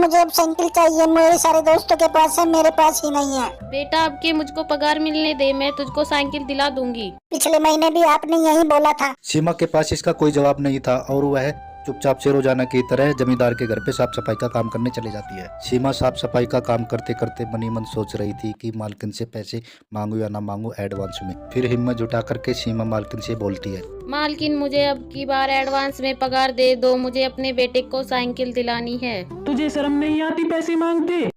मुझे अब साइकिल चाहिए। मेरे सारे दोस्तों के पास है, मेरे पास ही नहीं है। बेटा अब के मुझको पगार मिलने दे, मैं तुझको साइकिल दिला दूंगी। पिछले महीने भी आपने यही बोला था। सीमा के पास इसका कोई जवाब नहीं था और वह चुपचाप से रोजाना की तरह जमींदार के घर पे साफ सफाई का काम करने चली जाती है। सीमा साफ सफाई का काम करते करते मनी मन सोच रही थी कि मालकिन से पैसे मांगू या ना मांगू एडवांस में। फिर हिम्मत जुटा करके सीमा मालकिन से बोलती है, मालकिन मुझे अब की बार एडवांस में पगार दे दो, मुझे अपने बेटे को साइकिल दिलानी है। तुझे शर्म नहीं आती पैसे मांगते?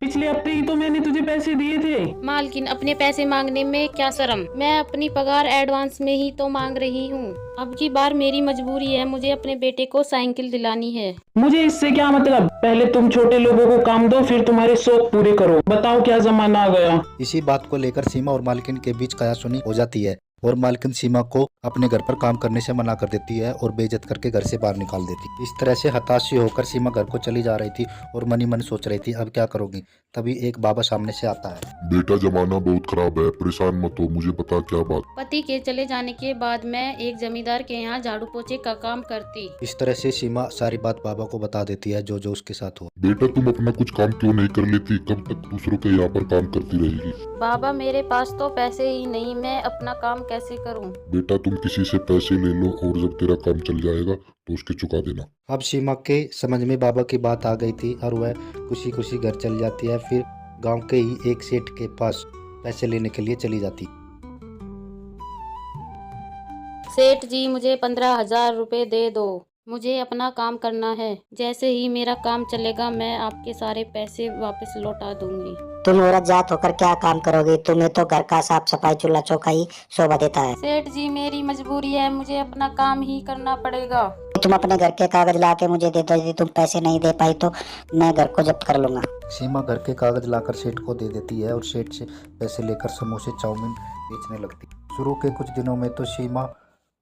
पिछले हफ्ते ही तो मैंने तुझे पैसे दिए थे। मालकिन अपने पैसे मांगने में क्या शर्म, मैं अपनी पगार एडवांस में ही तो मांग रही हूँ। अब की बार मेरी मजबूरी है, मुझे अपने बेटे को साइकिल दिलानी है। मुझे इससे क्या मतलब? पहले तुम छोटे लोगों को काम दो, फिर तुम्हारे शौक पूरे करो। बताओ क्या जमाना आ गया। इसी बात को लेकर सीमा और मालकिन के बीच कहासुनी हो जाती है और मालकिन सीमा को अपने घर पर काम करने से मना कर देती है और बेइज्जत करके घर से बाहर निकाल देती। इस तरह से हताश सी होकर सीमा घर को चली जा रही थी और मनी मन सोच रही थी अब क्या करूंगी। तभी एक बाबा सामने से आता है। बेटा जमाना बहुत खराब है, परेशान मत हो, मुझे बता क्या बात। पति के चले जाने के बाद मैं एक जमींदार के यहाँ झाड़ू पोछे का काम करती। इस तरह से सीमा सारी बात बाबा को बता देती है जो जो उसके साथ हुआ। बेटा तुम अपना कुछ काम क्यों नहीं कर लेती? कब तक दूसरों के यहाँ पर काम करती रहेगी? बाबा मेरे पास तो पैसे ही नहीं, मैं अपना काम कैसे करूं? बेटा तुम किसी से पैसे ले लो और जब तेरा काम चल जाएगा तो उसके चुका देना। अब सीमा के समझ में बाबा की बात आ गई थी और वह खुशी खुशी घर चली जाती है। फिर गांव के ही एक सेठ के पास पैसे लेने के लिए चली जाती। सेठ जी मुझे 15,000 रुपए दे दो, मुझे अपना काम करना है। जैसे ही मेरा काम चलेगा मैं आपके सारे पैसे वापस लौटा दूंगी। तुम औरत जात होकर क्या काम करोगी? तुम्हें तो घर का साफ सफाई चूल्हा चौका ही शोभा देता है। सेठ जी मेरी मजबूरी है, मुझे अपना काम ही करना पड़ेगा। तुम अपने घर के कागज ला के मुझे दे दो। यदि तुम पैसे नहीं दे पाई तो मैं घर को जब्त कर लूंगा। सीमा घर के कागज लाकर सेठ को दे देती है और सेठ से पैसे लेकर समोसे चाउमीन बेचने लगती। शुरू के कुछ दिनों में तो सीमा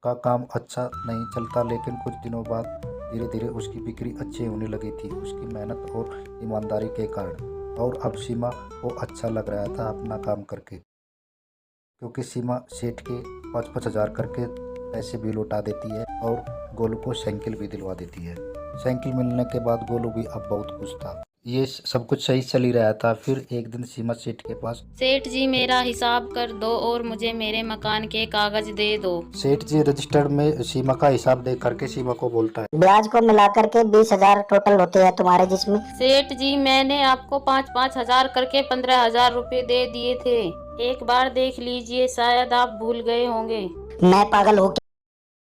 का काम अच्छा नहीं चलता, लेकिन कुछ दिनों बाद धीरे धीरे उसकी बिक्री अच्छी होने लगी थी उसकी मेहनत और ईमानदारी के कारण। और अब सीमा को अच्छा लग रहा था अपना काम करके, क्योंकि सीमा सेठ के 5-5 हजार करके पैसे भी लौटा देती है और गोलू को साइकिल भी दिलवा देती है। साइकिल मिलने के बाद गोलू भी अब बहुत खुश था। ये सब कुछ सही चल ही रहा था। फिर एक दिन सीमा सेठ के पास, सेठ जी मेरा हिसाब कर दो और मुझे मेरे मकान के कागज दे दो। सेठ जी रजिस्टर्ड में सीमा का हिसाब देख करके सीमा को बोलता है, ब्याज को मिलाकर के 20,000 टोटल होते हैं तुम्हारे, जिसमें सेठ जी मैंने आपको 5-5 हजार करके 15,000 रुपए दे दिए थे। एक बार देख लीजिए, शायद आप भूल गए होंगे। मैं पागल हूँ